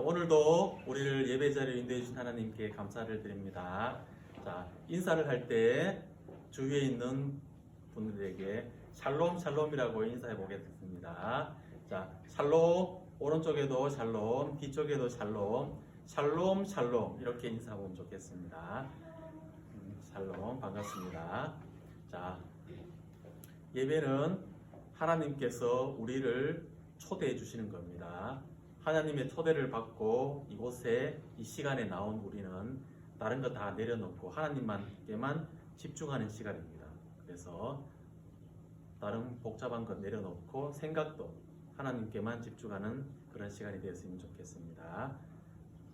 오늘도 우리를 예배 자리에 인도해 주신 하나님께 감사를 드립니다. 자, 인사를 할 때 주위에 있는 분들에게 샬롬 샬롬이라고 인사해 보겠습니다. 자, 샬롬, 오른쪽에도 샬롬, 뒤쪽에도 샬롬, 샬롬 샬롬 이렇게 인사하면 좋겠습니다. 샬롬, 반갑습니다. 자, 예배는 하나님께서 우리를 초대해 주시는 겁니다. 하나님의 초대를 받고 이곳에 이 시간에 나온 우리는 다른 거 다 내려놓고 하나님께만 집중하는 시간입니다. 그래서 다른 복잡한 것 내려놓고 생각도 하나님께만 집중하는 그런 시간이 되었으면 좋겠습니다.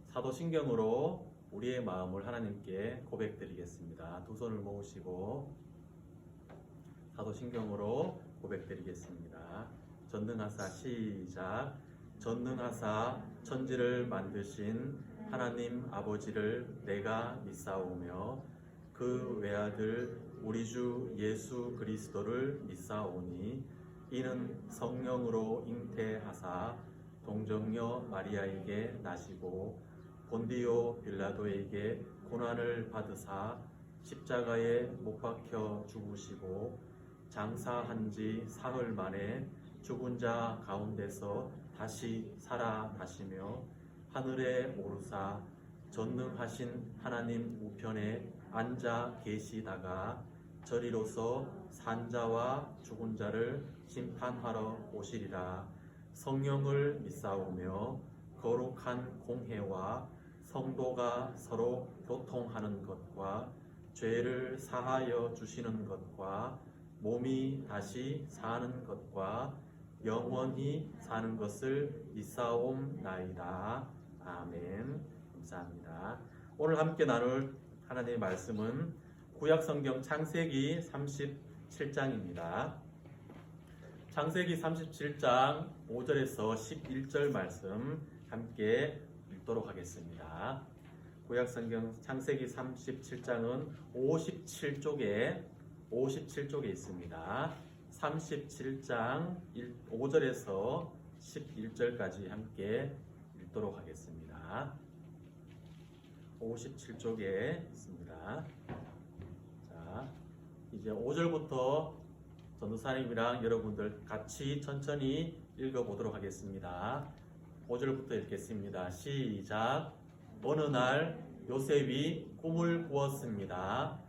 사도신경으로 우리의 마음을 하나님께 고백드리겠습니다. 두 손을 모으시고 사도신경으로 고백드리겠습니다. 전능하사 시작. 전능하사 천지를 만드신 하나님 아버지를 내가 믿사오며 그 외아들 우리 주 예수 그리스도를 믿사오니 이는 성령으로 잉태하사 동정녀 마리아에게 나시고 본디오 빌라도에게 고난을 받으사 십자가에 못 박혀 죽으시고 장사한 지 사흘 만에 죽은 자 가운데서 다시 살아나시며 하늘에 오르사 전능하신 하나님 우편에 앉아 계시다가 저리로서 산자와 죽은 자를 심판하러 오시리라. 성령을 믿사오며 거룩한 공회와 성도가 서로 교통하는 것과 죄를 사하여 주시는 것과 몸이 다시 사는 것과 영원히 사는 것을 믿사옵나이다. 아멘. 감사합니다. 오늘 함께 나눌 하나님의 말씀은 구약성경 창세기 37장입니다. 창세기 37장 5절에서 11절 말씀 함께 읽도록 하겠습니다. 구약성경 창세기 37장은 57쪽에 있습니다. 37장 5절에서 11절까지 함께 읽도록 하겠습니다. 57쪽에 있습니다. 자, 이제 5절부터 전도사님이랑 여러분들 같이 천천히 읽어보도록 하겠습니다. 5절부터 읽겠습니다. 시작. 어느 날 요셉이 꿈을 꾸었습니다.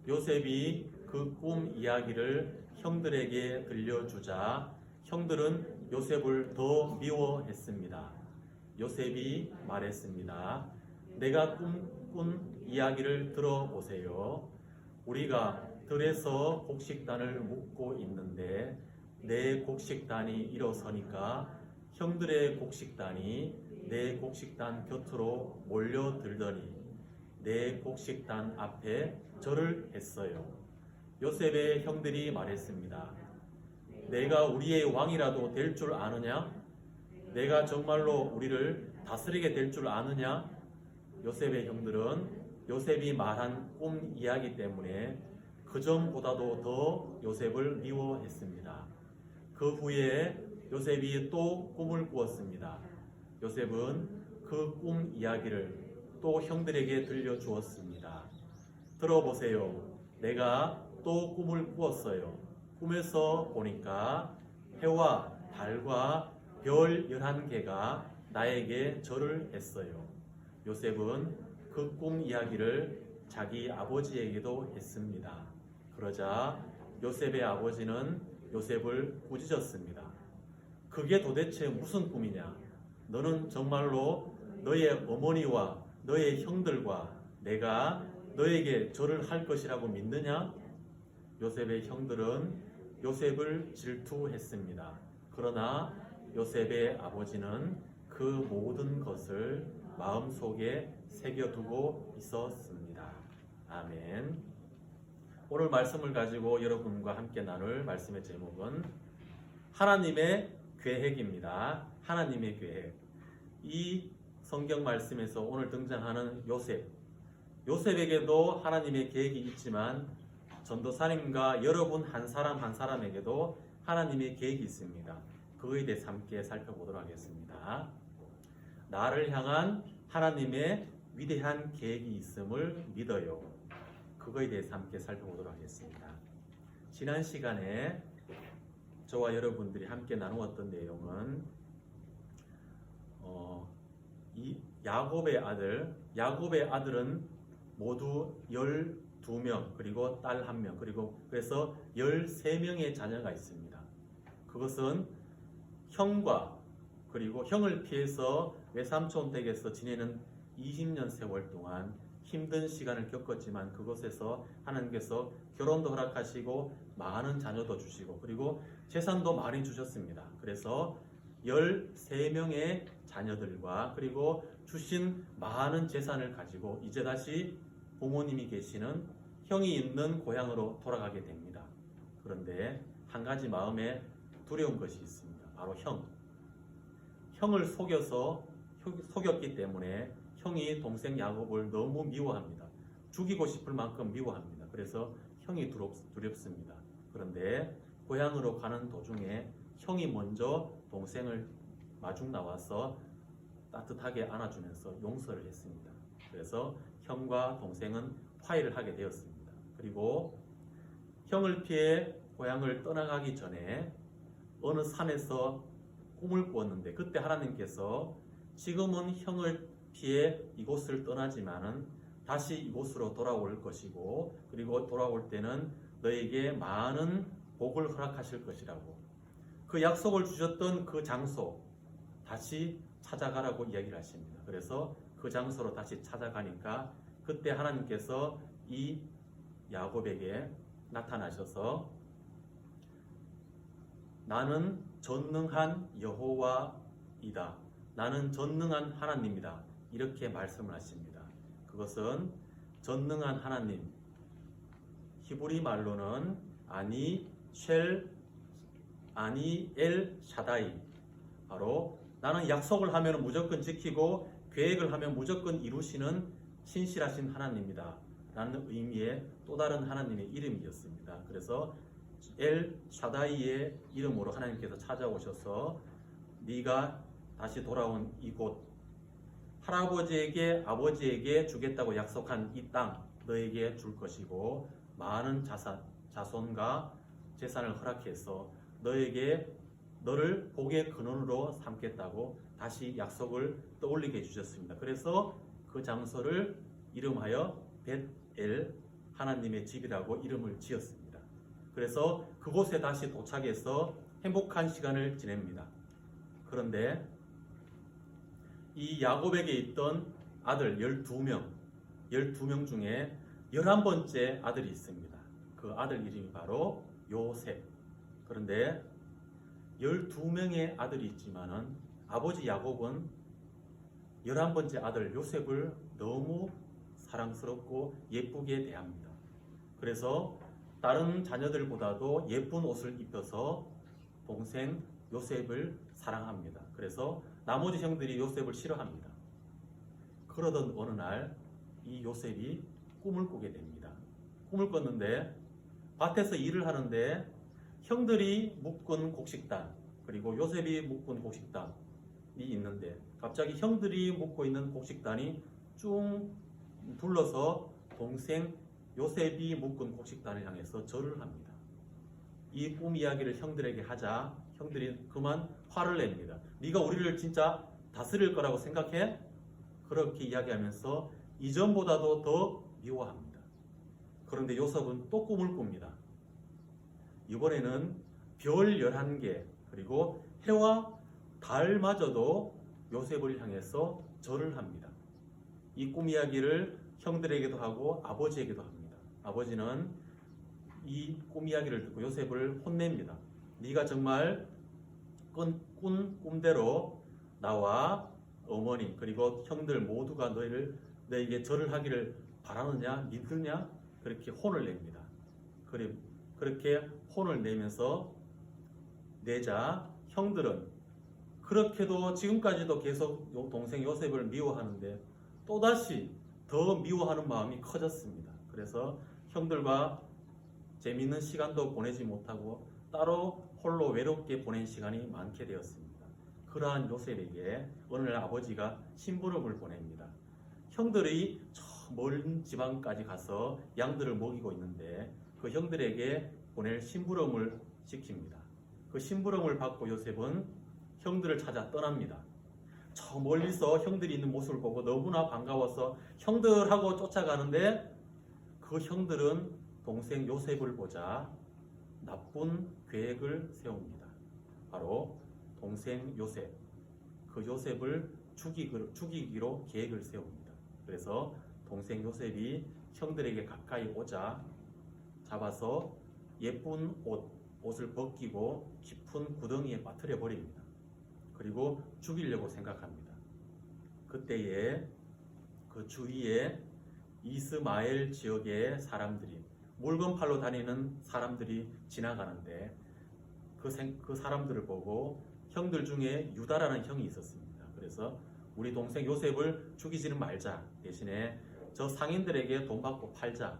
요셉이 그 꿈 이야기를 형들에게 들려주자 형들은 요셉을 더 미워했습니다. 요셉이 말했습니다. 내가 꾼 이야기를 들어보세요. 우리가 들에서 곡식단을 묶고 있는데 내 곡식단이 일어서니까 형들의 곡식단이 내 곡식단 곁으로 몰려들더니 내 곡식단 앞에 절을 했어요. 요셉의 형들이 말했습니다. 내가 우리의 왕이라도 될 줄 아느냐? 내가 정말로 우리를 다스리게 될 줄 아느냐? 요셉의 형들은 요셉이 말한 꿈 이야기 때문에 그 전보다도 더 요셉을 미워했습니다. 그 후에 요셉이 또 꿈을 꾸었습니다. 요셉은 그 꿈 이야기를 또 형들에게 들려주었습니다. 들어보세요. 내가 또 꿈을 꾸었어요. 꿈에서 보니까 해와 달과 별 11개가 나에게 절을 했어요. 요셉은 그 꿈 이야기를 자기 아버지에게도 했습니다. 그러자 요셉의 아버지는 요셉을 꾸짖었습니다. 그게 도대체 무슨 꿈이냐? 너는 정말로 너의 어머니와 너의 형들과 내가 너에게 절을 할 것이라고 믿느냐? 요셉의 형들은 요셉을 질투했습니다. 그러나 요셉의 아버지는 그 모든 것을 마음속에 새겨두고 있었습니다. 아멘. 오늘 말씀을 가지고 여러분과 함께 나눌 말씀의 제목은 하나님의 계획입니다. 하나님의 계획. 이 성경 말씀에서 오늘 등장하는 요셉. 요셉에게도 하나님의 계획이 있지만 전도사님과 여러분 한 사람 한 사람에게도 하나님의 계획이 있습니다. 그거에 대해서 함께 살펴보도록 하겠습니다. 나를 향한 하나님의 위대한 계획이 있음을 믿어요. 그거에 대해서 함께 살펴보도록 하겠습니다. 지난 시간에 저와 여러분들이 함께 나누었던 내용은 이 야곱의 아들은 모두 12명, 그리고 딸 1명, 그리고 그래서 13명의 자녀가 있습니다. 그것은 형과 그리고 형을 피해서 외삼촌 댁에서 지내는 20년 세월 동안 힘든 시간을 겪었지만 그곳에서 하나님께서 결혼도 허락하시고 많은 자녀도 주시고 그리고 재산도 많이 주셨습니다. 그래서 13명의 자녀들과 그리고 주신 많은 재산을 가지고 이제 다시 부모님이 계시는 형이 있는 고향으로 돌아가게 됩니다. 그런데 한 가지 마음에 두려운 것이 있습니다. 바로 형을 속였기 때문에 형이 동생 야곱을 너무 미워합니다. 죽이고 싶을 만큼 미워합니다. 그래서 형이 두렵습니다. 그런데 고향으로 가는 도중에 형이 먼저 동생을 마중 나와서 따뜻하게 안아주면서 용서를 했습니다. 그래서 형과 동생은 화해를 하게 되었습니다. 그리고 형을 피해 고향을 떠나가기 전에 어느 산에서 꿈을 꾸었는데 그때 하나님께서 지금은 형을 피해 이곳을 떠나지만은 다시 이곳으로 돌아올 것이고 그리고 돌아올 때는 너에게 많은 복을 허락하실 것이라고 그 약속을 주셨던 그 장소 다시 찾아가라고 이야기를 하십니다. 그래서 그 장소로 다시 찾아가니까 그때 하나님께서 이 야곱에게 나타나셔서 나는 전능한 여호와이다. 나는 전능한 하나님이다. 이렇게 말씀을 하십니다. 그것은 전능한 하나님, 히브리 말로는 엘 샤다이, 바로 나는 약속을 하면 무조건 지키고 계획을 하면 무조건 이루시는 신실하신 하나님이다 라는 의미의 또 다른 하나님의 이름이었습니다. 그래서 엘 샤다이의 이름으로 하나님께서 찾아오셔서 네가 다시 돌아온 이곳, 할아버지에게 아버지에게 주겠다고 약속한 이 땅 너에게 줄 것이고 많은 자손과 재산을 허락해서 너를 복의 근원으로 삼겠다고 다시 약속을 떠올리게 해주셨습니다. 그래서 그 장소를 이름하여 벳엘, 하나님의 집이라고 이름을 지었습니다. 그래서 그곳에 다시 도착해서 행복한 시간을 지냅니다. 그런데 이 야곱에게 있던 아들 12명 중에 11번째 아들이 있습니다. 그 아들 이름이 바로 요셉. 그런데 12명의 아들이 있지만은 아버지 야곱은 11번째 아들 요셉을 너무 사랑스럽고 예쁘게 대합니다. 그래서 다른 자녀들보다도 예쁜 옷을 입혀서 동생 요셉을 사랑합니다. 그래서 나머지 형들이 요셉을 싫어합니다. 그러던 어느 날 이 요셉이 꿈을 꾸게 됩니다. 꿈을 꿨는데 밭에서 일을 하는데 형들이 묶은 곡식단 그리고 요셉이 묶은 곡식단이 있는데 갑자기 형들이 묶고 있는 곡식단이 쭉 둘러서 동생 요셉이 묶은 곡식단을 향해서 절을 합니다. 이 꿈 이야기를 형들에게 하자 형들이 그만 화를 냅니다. 네가 우리를 진짜 다스릴 거라고 생각해? 그렇게 이야기하면서 이전보다도 더 미워합니다. 그런데 요셉은 또 꿈을 꿉니다. 이번에는 별 11개 그리고 해와 달마저도 요셉을 향해서 절을 합니다. 이 꿈 이야기를 형들에게도 하고 아버지에게도 합니다. 아버지는 이 꿈 이야기를 듣고 요셉을 혼냅니다. 네가 정말 꾼 꿈대로 나와 어머니 그리고 형들 모두가 너에게 절을 하기를 바라느냐 믿느냐 그렇게 혼을 냅니다. 그렇게 혼을 내면서 내자 형들은 그렇게도 지금까지도 계속 동생 요셉을 미워하는데 또다시 더 미워하는 마음이 커졌습니다. 그래서 형들과 재미있는 시간도 보내지 못하고 따로 홀로 외롭게 보낸 시간이 많게 되었습니다. 그러한 요셉에게 어느 날 아버지가 심부름을 보냅니다. 형들이 저 먼 지방까지 가서 양들을 먹이고 있는데 그 형들에게 보낼 심부름을 시킵니다. 그 심부름을 받고 요셉은 형들을 찾아 떠납니다. 저 멀리서 형들이 있는 모습을 보고 너무나 반가워서 형들하고 쫓아가는데 그 형들은 동생 요셉을 보자 나쁜 계획을 세웁니다. 바로 동생 요셉, 그 요셉을 죽이기로 계획을 세웁니다. 그래서 동생 요셉이 형들에게 가까이 오자 잡아서 예쁜 옷을 벗기고 깊은 구덩이에 빠뜨려 버립니다. 그리고 죽이려고 생각합니다. 그때에 그 주위에 이스마엘 지역의 사람들이 물건 팔러 다니는 사람들이 지나가는데 그 사람들을 보고 형들 중에 유다라는 형이 있었습니다. 그래서 우리 동생 요셉을 죽이지는 말자, 대신에 저 상인들에게 돈 받고 팔자,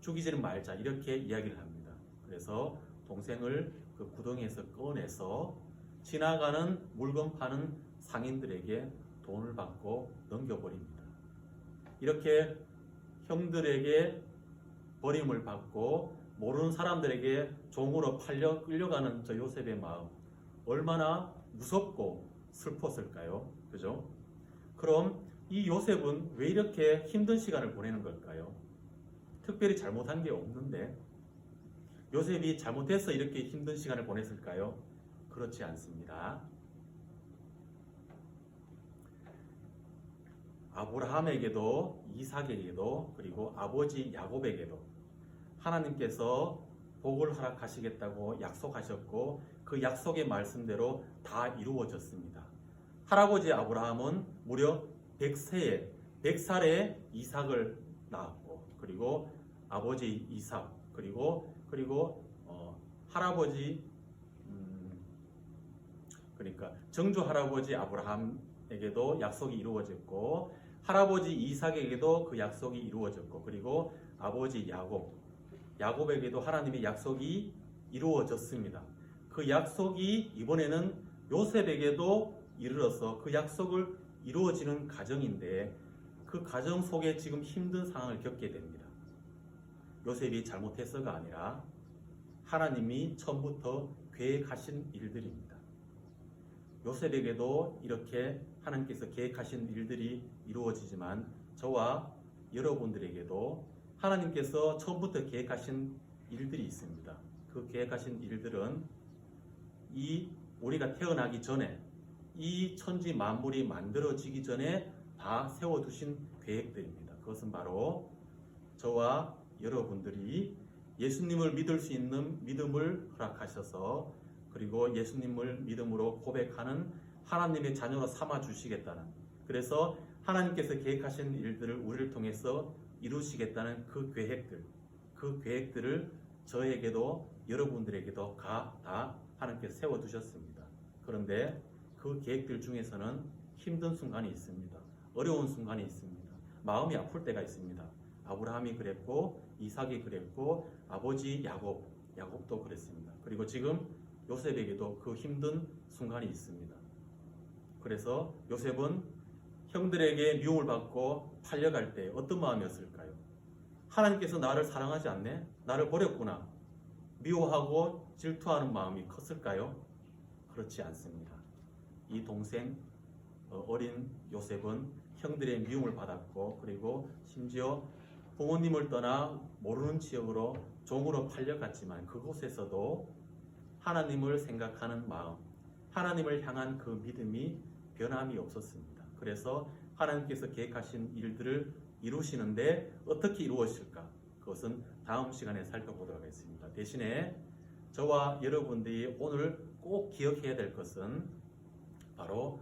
죽이지는 말자, 이렇게 이야기를 합니다. 그래서 동생을 그 구덩이에서 꺼내서 지나가는 물건 파는 상인들에게 돈을 받고 넘겨버립니다. 이렇게 형들에게 버림을 받고 모르는 사람들에게 종으로 끌려가는 저 요셉의 마음, 얼마나 무섭고 슬펐을까요? 그죠? 그럼 이 요셉은 왜 이렇게 힘든 시간을 보내는 걸까요? 특별히 잘못한 게 없는데 요셉이 잘못해서 이렇게 힘든 시간을 보냈을까요? 그렇지 않습니다. 아브라함에게도 이삭에게도 그리고 아버지 야곱에게도 하나님께서 복을 허락하시겠다고 약속하셨고 그 약속의 말씀대로 다 이루어졌습니다. 할아버지 아브라함은 무려 100살에 이삭을 낳았고 그리고 아버지 이삭 그리고 할아버지 그러니까 정조 할아버지 아브라함에게도 약속이 이루어졌고 할아버지 이삭에게도 그 약속이 이루어졌고 그리고 아버지 야곱에게도 하나님의 약속이 이루어졌습니다. 그 약속이 이번에는 요셉에게도 이르러서 그 약속을 이루어지는 과정인데 그 과정 속에 지금 힘든 상황을 겪게 됩니다. 요셉이 잘못해서가 아니라 하나님이 처음부터 계획하신 일들입니다. 요셉에게도 이렇게 하나님께서 계획하신 일들이 이루어지지만 저와 여러분들에게도 하나님께서 처음부터 계획하신 일들이 있습니다. 그 계획하신 일들은 우리가 태어나기 전에 이 천지 만물이 만들어지기 전에 다 세워두신 계획들입니다. 그것은 바로 저와 여러분들이 예수님을 믿을 수 있는 믿음을 허락하셔서 그리고 예수님을 믿음으로 고백하는 하나님의 자녀로 삼아 주시겠다는, 그래서 하나님께서 계획하신 일들을 우리를 통해서 이루시겠다는 그 계획들을 저에게도 여러분들에게도 다 하나님께서 세워두셨습니다. 그런데 그 계획들 중에서는 힘든 순간이 있습니다. 어려운 순간이 있습니다. 마음이 아플 때가 있습니다. 아브라함이 그랬고 이삭이 그랬고 아버지 야곱도 그랬습니다. 그리고 지금 요셉에게도 그 힘든 순간이 있습니다. 그래서 요셉은 형들에게 미움을 받고 팔려갈 때 어떤 마음이었을까요? 하나님께서 나를 사랑하지 않네? 나를 버렸구나. 미워하고 질투하는 마음이 컸을까요? 그렇지 않습니다. 이 동생 어린 요셉은 형들의 미움을 받았고 그리고 심지어 부모님을 떠나 모르는 지역으로 종으로 팔려갔지만 그곳에서도 하나님을 생각하는 마음, 하나님을 향한 그 믿음이 변함이 없었습니다. 그래서 하나님께서 계획하신 일들을 이루시는데 어떻게 이루어질까? 그것은 다음 시간에 살펴보도록 하겠습니다. 대신에 저와 여러분들이 오늘 꼭 기억해야 될 것은 바로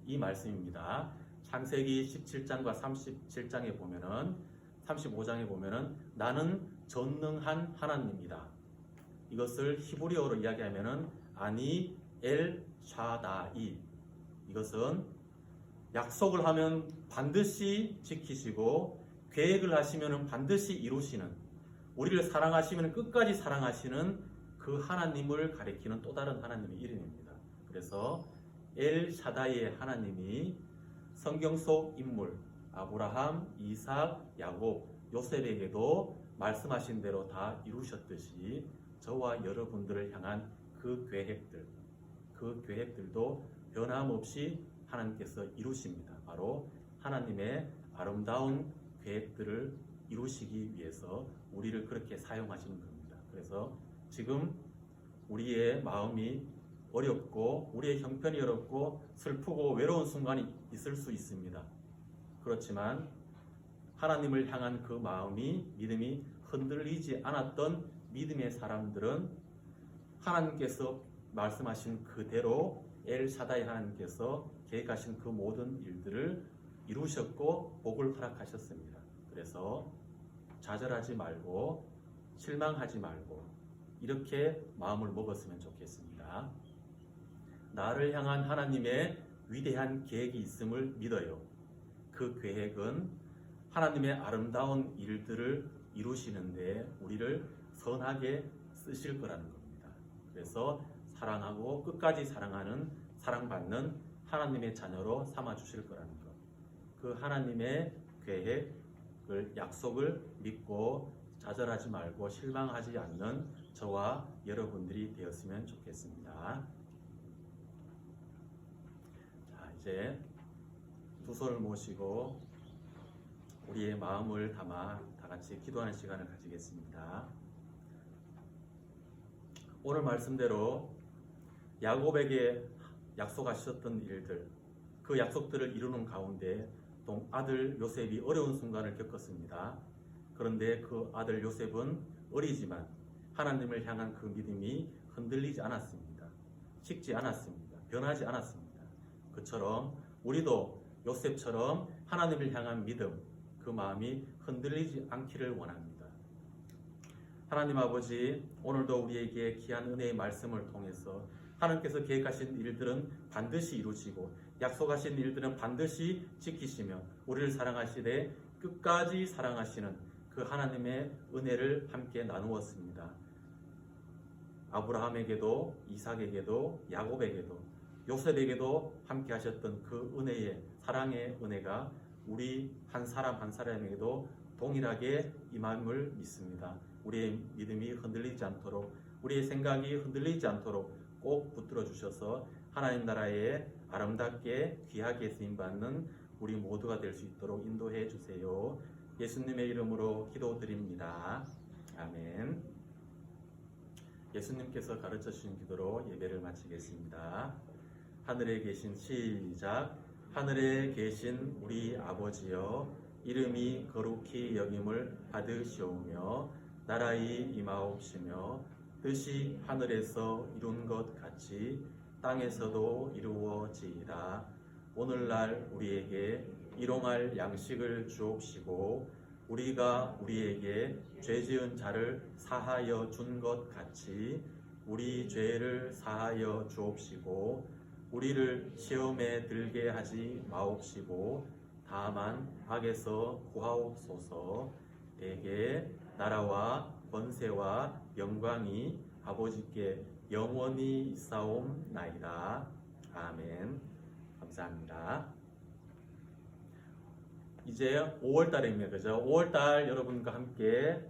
이 말씀입니다. 창세기 17장과 37장에 보면은 35장에 보면은 나는 전능한 하나님이다. 이것을 히브리어로 이야기하면은 아니 엘 샤다이. 이것은 약속을 하면 반드시 지키시고 계획을 하시면 반드시 이루시는, 우리를 사랑하시면 끝까지 사랑하시는 그 하나님을 가리키는 또 다른 하나님의 이름입니다. 그래서 엘 샤다이의 하나님이 성경 속 인물 아브라함, 이삭, 야곱, 요셉에게도 말씀하신 대로 다 이루셨듯이 저와 여러분들을 향한 그 계획들도 변함없이 하나님께서 이루십니다. 바로 하나님의 아름다운 계획들을 이루시기 위해서 우리를 그렇게 사용하시는 겁니다. 그래서 지금 우리의 마음이 어렵고 우리의 형편이 어렵고 슬프고 외로운 순간이 있을 수 있습니다. 그렇지만 하나님을 향한 그 마음이 믿음이 흔들리지 않았던 믿음의 사람들은 하나님께서 말씀하신 그대로 엘 샤다이 하나님께서 계획하신 그 모든 일들을 이루셨고 복을 허락하셨습니다. 그래서 좌절하지 말고 실망하지 말고 이렇게 마음을 먹었으면 좋겠습니다. 나를 향한 하나님의 위대한 계획이 있음을 믿어요. 그 계획은 하나님의 아름다운 일들을 이루시는데 우리를 선하게 쓰실 거라는 겁니다. 그래서 사랑하고 끝까지 사랑하는 사랑받는 하나님의 자녀로 삼아 주실 거라는 것. 그 하나님의 계획을 약속을 믿고 좌절하지 말고 실망하지 않는 저와 여러분들이 되었으면 좋겠습니다. 자, 이제 두 손을 모시고 우리의 마음을 담아 다 같이 기도하는 시간을 가지겠습니다. 오늘 말씀대로 야곱에게 약속하셨던 일들, 그 약속들을 이루는 가운데 또 아들 요셉이 어려운 순간을 겪었습니다. 그런데 그 아들 요셉은 어리지만 하나님을 향한 그 믿음이 흔들리지 않았습니다. 식지 않았습니다. 변하지 않았습니다. 그처럼 우리도 요셉처럼 하나님을 향한 믿음, 그 마음이 흔들리지 않기를 원합니다. 하나님 아버지, 오늘도 우리에게 귀한 은혜의 말씀을 통해서 하나님께서 계획하신 일들은 반드시 이루시고 약속하신 일들은 반드시 지키시며 우리를 사랑하시되 끝까지 사랑하시는 그 하나님의 은혜를 함께 나누었습니다. 아브라함에게도 이삭에게도 야곱에게도 요셉에게도 함께 하셨던 그 은혜의 사랑의 은혜가 우리 한 사람 한 사람에게도 동일하게 임함을 믿습니다. 우리의 믿음이 흔들리지 않도록 우리의 생각이 흔들리지 않도록 꼭 붙들어 주셔서 하나님 나라에 아름답게 귀하게 쓰임받는 우리 모두가 될 수 있도록 인도해 주세요. 예수님의 이름으로 기도드립니다. 아멘. 예수님께서 가르쳐 주신 기도로 예배를 마치겠습니다. 하늘에 계신 시작. 하늘에 계신 우리 아버지여, 이름이 거룩히 여김을 받으시오며 나라의 임하옵시며 뜻이 하늘에서 이룬 것 같이 땅에서도 이루어지이다. 오늘날 우리에게 일용할 양식을 주옵시고 우리가 우리에게 죄 지은 자를 사하여 준 것 같이 우리 죄를 사하여 주옵시고 우리를 시험에 들게 하지 마옵시고 다만 악에서 구하옵소서. 대개 나라와 권세와 영광이 아버지께 영원히 있사옵나이다. 아멘. 감사합니다. 이제 5월달입니다. 그죠? 5월달 여러분과 함께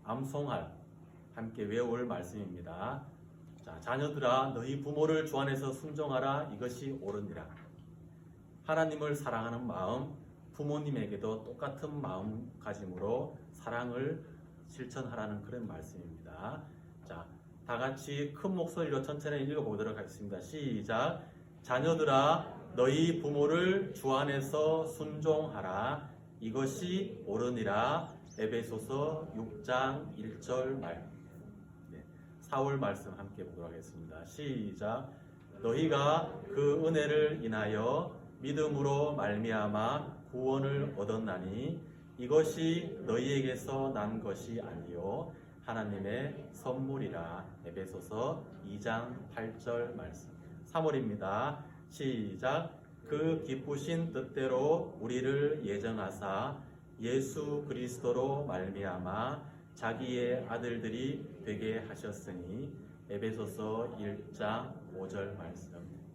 암송할, 함께 외울 말씀입니다. 자, 자녀들아 너희 부모를 주 안에서 순종하라. 이것이 옳으니라. 하나님을 사랑하는 마음, 부모님에게도 똑같은 마음가짐으로 사랑을 실천하라는 그런 말씀입니다. 자, 다 같이 큰 목소리로 천천히 읽어보도록 하겠습니다. 시작. 자녀들아 너희 부모를 주 안에서 순종하라. 이것이 옳으니라. 에베소서 6장 1절 말. 4월 말씀 함께 보도록 하겠습니다. 시작. 너희가 그 은혜를 인하여 믿음으로 말미암아 구원을 얻었나니 이것이 너희에게서 난 것이 아니요 하나님의 선물이라. 에베소서 2장 8절 말씀. 3월입니다. 시작. 그 기쁘신 뜻대로 우리를 예정하사 예수 그리스도로 말미암아 자기의 아들들이 되게 하셨으니. 에베소서 1장 5절 말씀.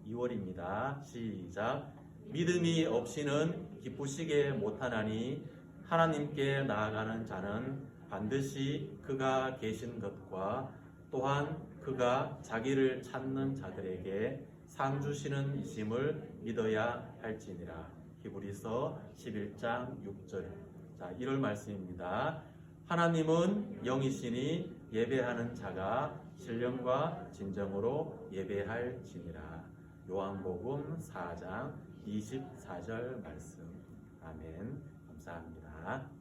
2월입니다. 시작. 믿음이 없이는 기쁘시게 못하나니 하나님께 나아가는 자는 반드시 그가 계신 것과 또한 그가 자기를 찾는 자들에게 상 주시는 이심을 믿어야 할지니라. 히브리서 11장 6절. 자, 1월 말씀입니다. 하나님은 영이시니 예배하는 자가 신령과 진정으로 예배할지니라. 요한복음 4장 24절 말씀. 아멘. 감사합니다.